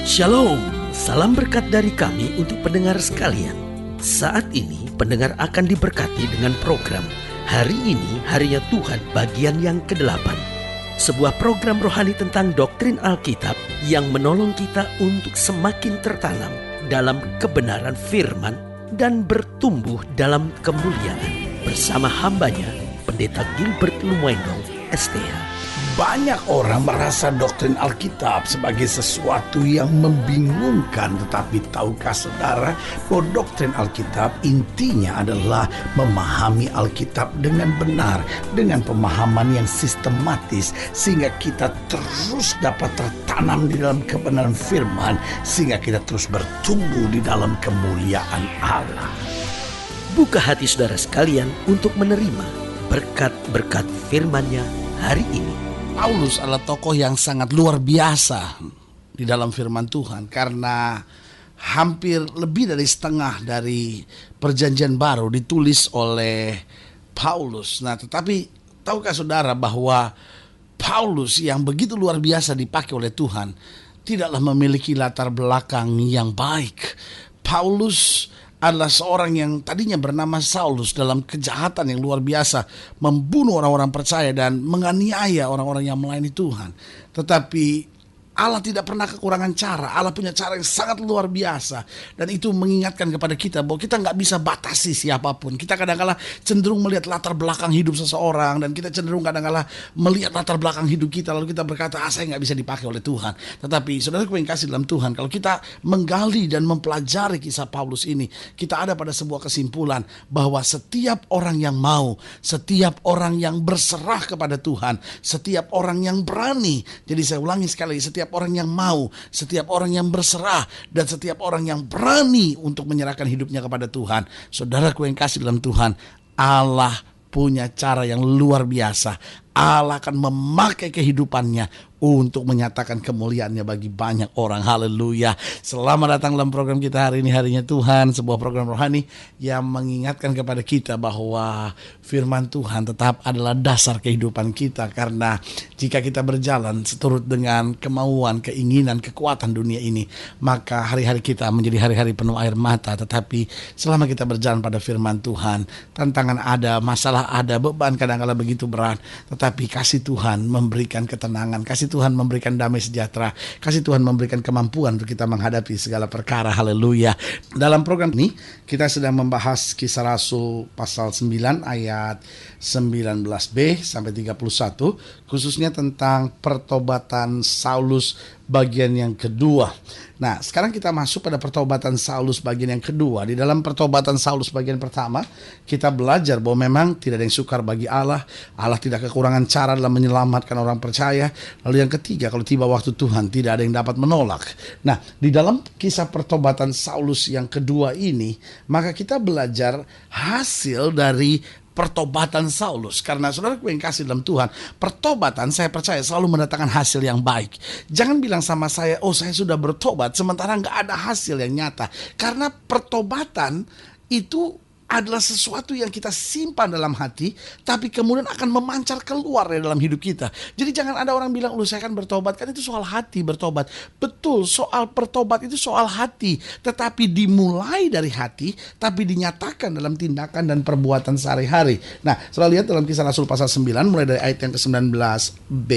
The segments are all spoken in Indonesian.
Shalom, salam berkat dari kami untuk pendengar sekalian. Saat ini pendengar akan diberkati dengan program Hari Ini Harinya Tuhan bagian yang ke-8. Sebuah program rohani tentang doktrin Alkitab yang menolong kita untuk semakin tertanam dalam kebenaran firman dan bertumbuh dalam kemuliaan. Bersama hambanya, Pendeta Gilbert Lumwendong, STH. Banyak orang merasa doktrin Alkitab sebagai sesuatu yang membingungkan. Tetapi tahukah saudara bahwa doktrin Alkitab intinya adalah memahami Alkitab dengan benar, dengan pemahaman yang sistematis, sehingga kita terus dapat tertanam di dalam kebenaran firman, sehingga kita terus bertumbuh di dalam kemuliaan Allah. Buka hati saudara sekalian untuk menerima berkat-berkat firman-Nya hari ini. Paulus adalah tokoh yang sangat luar biasa di dalam firman Tuhan, karena hampir lebih dari setengah dari perjanjian baru ditulis oleh Paulus. Nah, tetapi tahukah saudara bahwa Paulus yang begitu luar biasa dipakai oleh Tuhan tidaklah memiliki latar belakang yang baik. Paulus adalah seorang yang tadinya bernama Saulus dalam kejahatan yang luar biasa, membunuh orang-orang percaya dan menganiaya orang-orang yang melayani Tuhan. Tetapi Allah tidak pernah kekurangan cara. Allah punya cara yang sangat luar biasa. Dan itu mengingatkan kepada kita bahwa kita gak bisa batasi siapapun. Kita kadang-kala cenderung melihat latar belakang hidup seseorang, dan kita cenderung kadang-kala melihat latar belakang hidup kita, lalu kita berkata, saya gak bisa dipakai oleh Tuhan. Tetapi saudara-saudara yang kasih dalam Tuhan, kalau kita menggali dan mempelajari kisah Paulus ini, kita ada pada sebuah kesimpulan bahwa setiap orang yang mau, setiap orang yang berserah kepada Tuhan, setiap orang yang berani. Jadi saya ulangi sekali, setiap orang yang mau, setiap orang yang berserah, dan setiap orang yang berani untuk menyerahkan hidupnya kepada Tuhan. Saudaraku yang kasih dalam Tuhan, Allah punya cara yang luar biasa. Allah akan memakai kehidupannya untuk menyatakan kemuliaannya bagi banyak orang. Haleluya. Selamat datang dalam program kita hari ini, Harinya Tuhan, sebuah program rohani yang mengingatkan kepada kita bahwa firman Tuhan tetap adalah dasar kehidupan kita. Karena jika kita berjalan seturut dengan kemauan, keinginan, kekuatan dunia ini, maka hari-hari kita menjadi hari-hari penuh air mata. Tetapi selama kita berjalan pada firman Tuhan, tantangan ada, masalah ada, beban kadang-kala begitu berat, tetapi kasih Tuhan memberikan ketenangan, kasih Tuhan memberikan damai sejahtera, kasih Tuhan memberikan kemampuan untuk kita menghadapi segala perkara. Haleluya. Dalam program ini kita sedang membahas Kisah Rasul pasal 9 ayat 19b sampai 31, khususnya tentang pertobatan Saulus bagian yang kedua. Nah, sekarang kita masuk pada pertobatan Saulus bagian yang kedua. Di dalam pertobatan Saulus bagian pertama, kita belajar bahwa memang tidak ada yang sukar bagi Allah. Allah tidak kekurangan cara dalam menyelamatkan orang percaya. Lalu yang ketiga, kalau tiba waktu Tuhan, tidak ada yang dapat menolak. Nah, di dalam kisah pertobatan Saulus yang kedua ini, maka kita belajar hasil dari pertobatan Saulus. Karena saudaraku yang kasih dalam Tuhan, pertobatan saya percaya selalu mendatangkan hasil yang baik. Jangan bilang sama saya, saya sudah bertobat, sementara gak ada hasil yang nyata. Karena pertobatan itu adalah sesuatu yang kita simpan dalam hati, tapi kemudian akan memancar keluar dari dalam hidup kita. Jadi jangan ada orang bilang, saya akan bertobat. Kan itu soal hati bertobat. Betul, soal pertobat itu soal hati. Tetapi dimulai dari hati, tapi dinyatakan dalam tindakan dan perbuatan sehari-hari. Nah, saudara lihat dalam Kisah Rasul pasal 9, mulai dari ayat yang ke-19b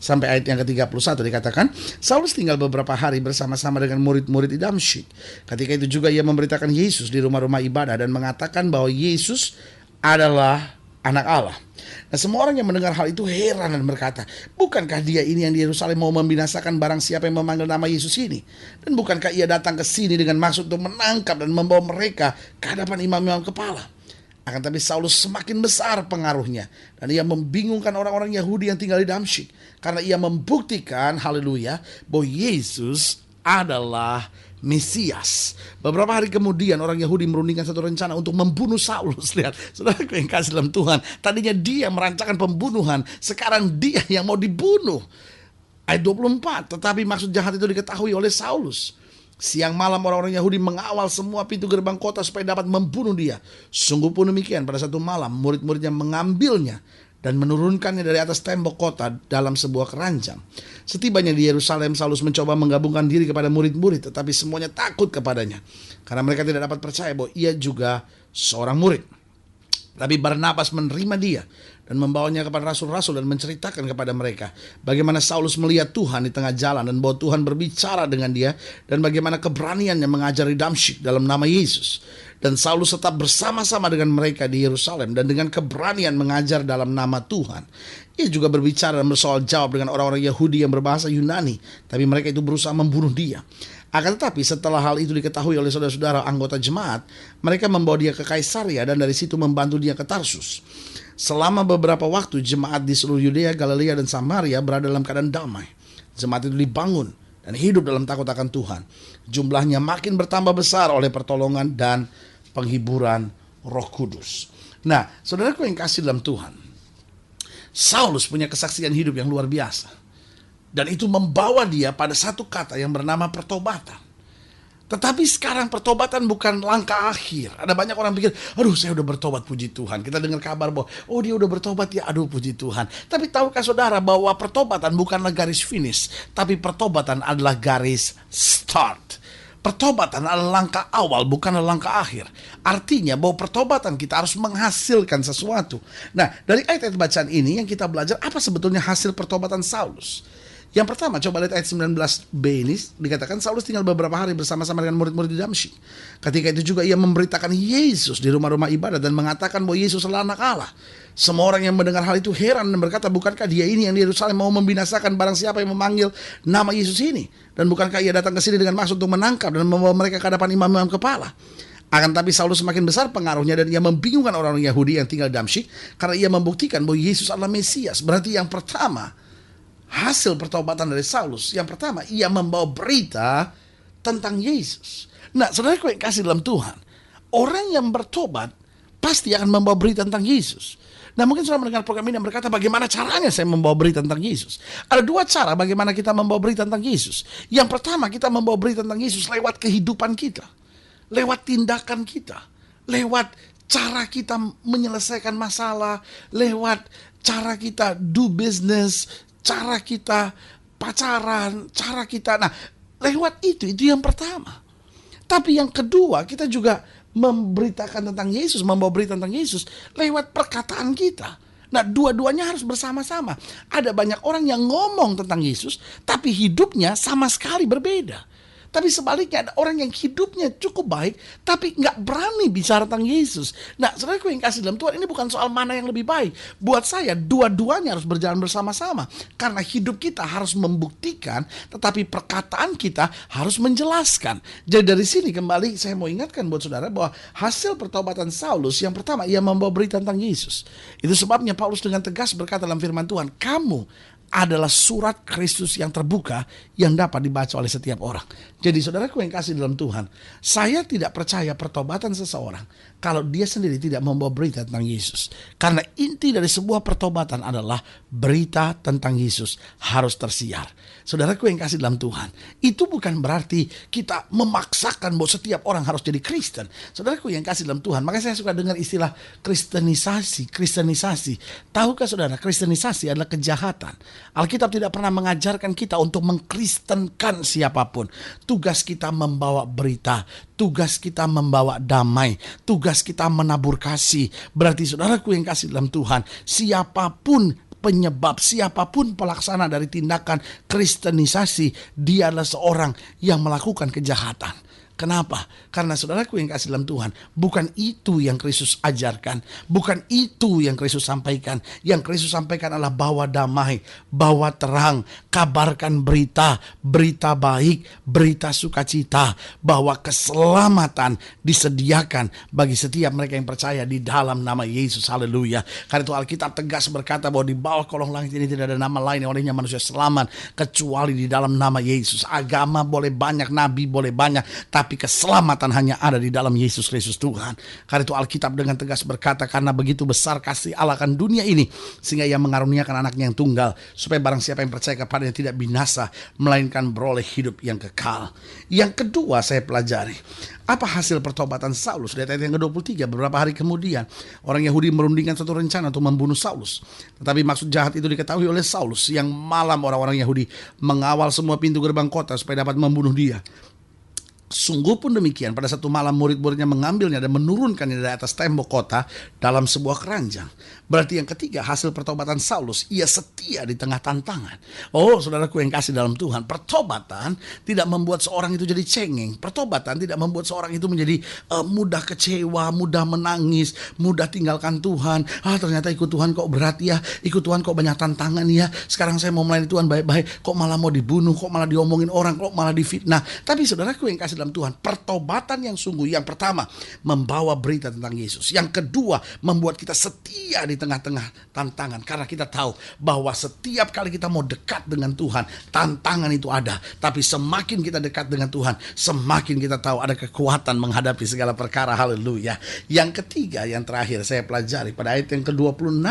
sampai ayat yang ke-31 dikatakan, Saulus tinggal beberapa hari bersama-sama dengan murid-murid di Damsyik. Ketika itu juga ia memberitakan Yesus di rumah-rumah ibadah dan mengatakan bahwa Yesus adalah anak Allah. Nah, semua orang yang mendengar hal itu heran dan berkata, bukankah dia ini yang di Yerusalem mau membinasakan barang siapa yang memanggil nama Yesus ini? Dan bukankah ia datang ke sini dengan maksud untuk menangkap dan membawa mereka ke hadapan imam-imam kepala? Akan tapi Saulus semakin besar pengaruhnya, dan ia membingungkan orang-orang Yahudi yang tinggal di Damsyik, karena ia membuktikan, haleluya, bahwa Yesus adalah Mesias. Beberapa hari kemudian orang Yahudi merundingkan satu rencana untuk membunuh Saulus. Lihat, saudara yang kasih dalam Tuhan, tadinya dia merancangkan pembunuhan, sekarang dia yang mau dibunuh. Ayat 24, tetapi maksud jahat itu diketahui oleh Saulus. Siang malam orang-orang Yahudi mengawal semua pintu gerbang kota supaya dapat membunuh dia. Sungguh pun demikian, pada satu malam murid-muridnya mengambilnya dan menurunkannya dari atas tembok kota dalam sebuah keranjang. Setibanya di Yerusalem, Saulus mencoba menggabungkan diri kepada murid-murid, tetapi semuanya takut kepadanya karena mereka tidak dapat percaya bahwa ia juga seorang murid. Tapi Barnabas menerima dia dan membawanya kepada rasul-rasul dan menceritakan kepada mereka bagaimana Saulus melihat Tuhan di tengah jalan dan bahwa Tuhan berbicara dengan dia dan bagaimana keberaniannya mengajari Damsyik dalam nama Yesus. Dan Saulus tetap bersama-sama dengan mereka di Yerusalem dan dengan keberanian mengajar dalam nama Tuhan. Ia juga berbicara dan bersoal jawab dengan orang-orang Yahudi yang berbahasa Yunani, tapi mereka itu berusaha membunuh dia. Akan tetapi setelah hal itu diketahui oleh saudara-saudara anggota jemaat, mereka membawa dia ke Kaisaria dan dari situ membantu dia ke Tarsus. Selama beberapa waktu jemaat di seluruh Yudea, Galilea dan Samaria berada dalam keadaan damai. Jemaat itu dibangun dan hidup dalam takut akan Tuhan. Jumlahnya makin bertambah besar oleh pertolongan dan penghiburan Roh Kudus. Nah, saudaraku yang kasih dalam Tuhan, Saulus punya kesaksian hidup yang luar biasa. Dan itu membawa dia pada satu kata yang bernama pertobatan. Tetapi sekarang pertobatan bukan langkah akhir. Ada banyak orang pikir, aduh saya udah bertobat, puji Tuhan. Kita dengar kabar bahwa, oh dia udah bertobat ya, aduh puji Tuhan. Tapi tahukah saudara bahwa pertobatan bukanlah garis finish, tapi pertobatan adalah garis start. Pertobatan adalah langkah awal, bukanlah langkah akhir. Artinya bahwa pertobatan kita harus menghasilkan sesuatu. Nah, dari ayat-ayat bacaan ini yang kita belajar apa sebetulnya hasil pertobatan Saulus. Yang pertama, coba lihat ayat 19b ini, dikatakan Saulus tinggal beberapa hari bersama-sama dengan murid-murid di Damsyik. Ketika itu juga ia memberitakan Yesus di rumah-rumah ibadat dan mengatakan bahwa Yesus adalah anak Allah. Semua orang yang mendengar hal itu heran dan berkata, bukankah dia ini yang di Yerusalem mau membinasakan barang siapa yang memanggil nama Yesus ini? Dan bukankah ia datang ke sini dengan maksud untuk menangkap dan membawa mereka ke hadapan imam-imam kepala? Akan tapi Saulus semakin besar pengaruhnya dan ia membingungkan orang-orang Yahudi yang tinggal di Damsyik karena ia membuktikan bahwa Yesus adalah Mesias. Berarti yang pertama, hasil pertobatan dari Saulus, yang pertama ia membawa berita tentang Yesus. Nah, saudaraku yang kasih dalam Tuhan, orang yang bertobat pasti akan membawa berita tentang Yesus. Nah, mungkin saudara mendengar program ini dan berkata, bagaimana caranya saya membawa berita tentang Yesus? Ada dua cara bagaimana kita membawa berita tentang Yesus. Yang pertama, kita membawa berita tentang Yesus lewat kehidupan kita, lewat tindakan kita, lewat cara kita menyelesaikan masalah, lewat cara kita do business, cara kita pacaran, cara kita, nah lewat itu yang pertama. Tapi yang kedua, kita juga memberitakan tentang Yesus, membawa berita tentang Yesus lewat perkataan kita. Nah, dua-duanya harus bersama-sama. Ada banyak orang yang ngomong tentang Yesus, tapi hidupnya sama sekali berbeda. Tapi sebaliknya ada orang yang hidupnya cukup baik, tapi nggak berani bicara tentang Yesus. Nah, saudaraku yang kasih dalam Tuhan, ini bukan soal mana yang lebih baik. Buat saya, dua-duanya harus berjalan bersama-sama. Karena hidup kita harus membuktikan, tetapi perkataan kita harus menjelaskan. Jadi dari sini kembali saya mau ingatkan buat saudara bahwa hasil pertobatan Saulus, yang pertama ia membawa berita tentang Yesus. Itu sebabnya Paulus dengan tegas berkata dalam firman Tuhan, kamu adalah surat Kristus yang terbuka yang dapat dibaca oleh setiap orang. Jadi saudaraku yang kasih dalam Tuhan, saya tidak percaya pertobatan seseorang kalau dia sendiri tidak membawa berita tentang Yesus. Karena inti dari sebuah pertobatan adalah berita tentang Yesus harus tersiar. Saudaraku yang kasih dalam Tuhan, itu bukan berarti kita memaksakan bahwa setiap orang harus jadi Kristen. Saudaraku yang kasih dalam Tuhan, makanya saya suka dengar istilah kristenisasi. Tahukah saudara, kristenisasi adalah kejahatan. Alkitab tidak pernah mengajarkan kita untuk mengkristenkan siapapun. Tugas kita membawa berita, tugas kita membawa damai, tugas kita menabur kasih. Berarti saudaraku yang kasih dalam Tuhan, siapapun penyebab, siapapun pelaksana dari tindakan kristenisasi, dia adalah seorang yang melakukan kejahatan. Kenapa? Karena saudaraku yang kasih dalam Tuhan, bukan itu yang Kristus ajarkan, bukan itu yang Kristus sampaikan. Yang Kristus sampaikan adalah bawa damai, bawa terang, kabarkan berita baik, berita sukacita, bahwa keselamatan disediakan bagi setiap mereka yang percaya di dalam nama Yesus. Haleluya. Karena itu Alkitab tegas berkata bahwa di bawah kolong langit ini tidak ada nama lain yang olehnya manusia selamat kecuali di dalam nama Yesus. Agama boleh banyak, nabi boleh banyak, tapi Tetapi keselamatan hanya ada di dalam Yesus Kristus Tuhan. Karena itu Alkitab dengan tegas berkata, karena begitu besar kasih Allah akan dunia ini, sehingga Ia mengaruniakan anaknya yang tunggal, supaya barang siapa yang percaya kepadanya tidak binasa, melainkan beroleh hidup yang kekal. Yang kedua saya pelajari, apa hasil pertobatan Saulus? Lihat ayat yang ke-23, beberapa hari kemudian orang Yahudi merundingkan satu rencana untuk membunuh Saulus. Tetapi maksud jahat itu diketahui oleh Saulus. Yang malam orang-orang Yahudi mengawal semua pintu gerbang kota supaya dapat membunuh dia. Sungguh pun demikian, pada satu malam murid-muridnya mengambilnya dan menurunkannya dari atas tembok kota dalam sebuah keranjang. Berarti yang ketiga, hasil pertobatan Saulus, ia setia di tengah tantangan. Oh saudaraku yang kasih dalam Tuhan, pertobatan tidak membuat seorang itu jadi cengeng. Pertobatan tidak membuat seorang itu menjadi mudah kecewa, mudah menangis, mudah tinggalkan Tuhan. Ternyata ikut Tuhan kok berat ya, ikut Tuhan kok banyak tantangan ya. Sekarang saya mau melayani Tuhan baik-baik, kok malah mau dibunuh, kok malah diomongin orang, kok malah difitnah. Tapi saudaraku yang kasih dalam Tuhan, pertobatan yang sungguh, yang pertama membawa berita tentang Yesus. Yang kedua, membuat kita setia di tengah-tengah tantangan, karena kita tahu bahwa setiap kali kita mau dekat dengan Tuhan, tantangan itu ada. Tapi semakin kita dekat dengan Tuhan, semakin kita tahu ada kekuatan menghadapi segala perkara. Haleluya. Yang ketiga, yang terakhir saya pelajari pada ayat yang ke-26,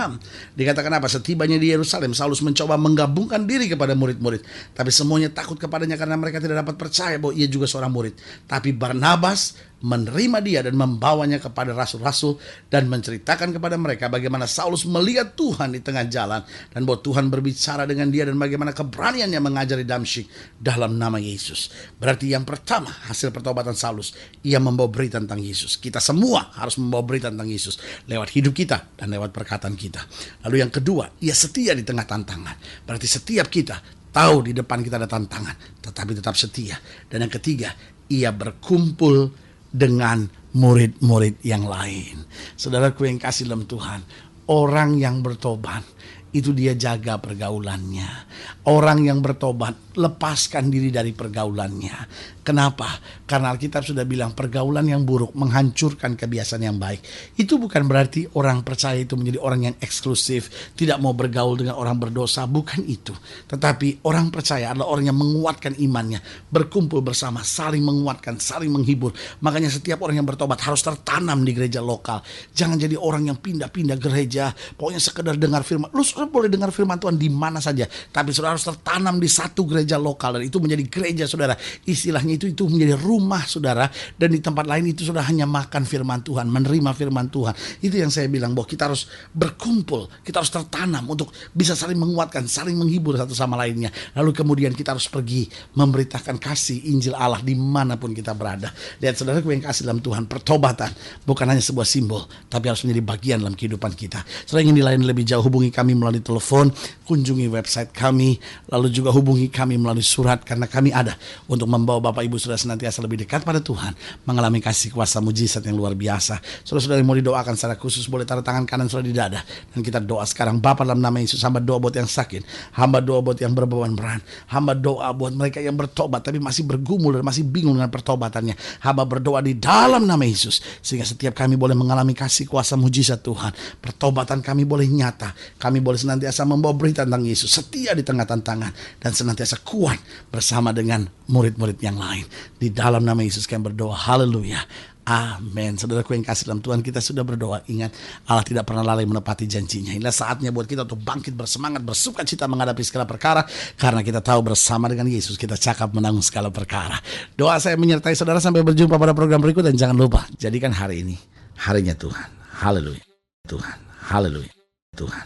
dikatakan apa? Setibanya di Yerusalem, Saulus mencoba menggabungkan diri kepada murid-murid, tapi semuanya takut kepadanya karena mereka tidak dapat percaya bahwa ia juga seorang murid. Tapi Barnabas menerima dia dan membawanya kepada rasul-rasul dan menceritakan kepada mereka bagaimana Saulus melihat Tuhan di tengah jalan dan bahwa Tuhan berbicara dengan dia dan bagaimana keberaniannya mengajari Damsyik dalam nama Yesus. Berarti yang pertama, hasil pertobatan Saulus, ia membawa berita tentang Yesus. Kita semua harus membawa berita tentang Yesus lewat hidup kita dan lewat perkataan kita. Lalu yang kedua, ia setia di tengah tantangan. Berarti setiap kita tahu di depan kita ada tantangan, tetapi tetap setia. Dan yang ketiga, ia berkumpul dengan murid-murid yang lain. Saudaraku yang kasih dalam Tuhan, orang yang bertobat itu dia jaga pergaulannya. Orang yang bertobat lepaskan diri dari pergaulannya. Kenapa? Karena Alkitab sudah bilang pergaulan yang buruk menghancurkan kebiasaan yang baik. Itu bukan berarti orang percaya itu menjadi orang yang eksklusif, tidak mau bergaul dengan orang berdosa, bukan itu. Tetapi orang percaya adalah orang yang menguatkan imannya, berkumpul bersama, saling menguatkan, saling menghibur. Makanya setiap orang yang bertobat harus tertanam di gereja lokal. Jangan jadi orang yang pindah-pindah gereja, pokoknya sekedar dengar firman. Lu saudara boleh dengar firman Tuhan di mana saja, tapi saudara harus tertanam di satu gereja lokal, dan itu menjadi gereja saudara. Istilahnya itu menjadi rumah saudara, dan di tempat lain itu sudah hanya makan firman Tuhan, menerima firman Tuhan. Itu yang saya bilang bahwa kita harus berkumpul, kita harus tertanam untuk bisa saling menguatkan, saling menghibur satu sama lainnya. Lalu kemudian kita harus pergi memberitakan kasih Injil Allah dimanapun kita berada. Lihat saudaraku yang kasih dalam Tuhan, pertobatan bukan hanya sebuah simbol, tapi harus menjadi bagian dalam kehidupan kita. Saudara ingin dilayani lebih jauh, hubungi kami melalui telepon, kunjungi website kami, lalu juga hubungi kami melalui surat, karena kami ada untuk membawa Bapak Ibu sudah senantiasa lebih dekat pada Tuhan, mengalami kasih kuasa mujizat yang luar biasa. Saudara-saudara yang mau didoakan secara khusus, boleh taruh tangan kanan saudara di dada, dan kita doa sekarang. Bapa, dalam nama Yesus, hamba doa buat yang sakit, hamba doa buat yang berbeban berat, hamba doa buat mereka yang bertobat tapi masih bergumul dan masih bingung dengan pertobatannya. Hamba berdoa di dalam nama Yesus, sehingga setiap kami boleh mengalami kasih kuasa mujizat Tuhan. Pertobatan kami boleh nyata, kami boleh senantiasa membawa berita tentang Yesus, setia di tengah tantangan, dan senantiasa kuat bersama dengan murid-murid yang lain. Di dalam nama Yesus kami berdoa. Haleluya. Amin. Saudaraku yang kasih dalam Tuhan, kita sudah berdoa. Ingat, Allah tidak pernah lalai menepati janjinya. Inilah saatnya buat kita untuk bangkit bersemangat, bersuka cita menghadapi segala perkara, karena kita tahu bersama dengan Yesus kita cakap menanggung segala perkara. Doa saya menyertai saudara sampai berjumpa pada program berikut, dan jangan lupa jadikan hari ini harinya Tuhan. Haleluya. Tuhan. Haleluya. Tuhan.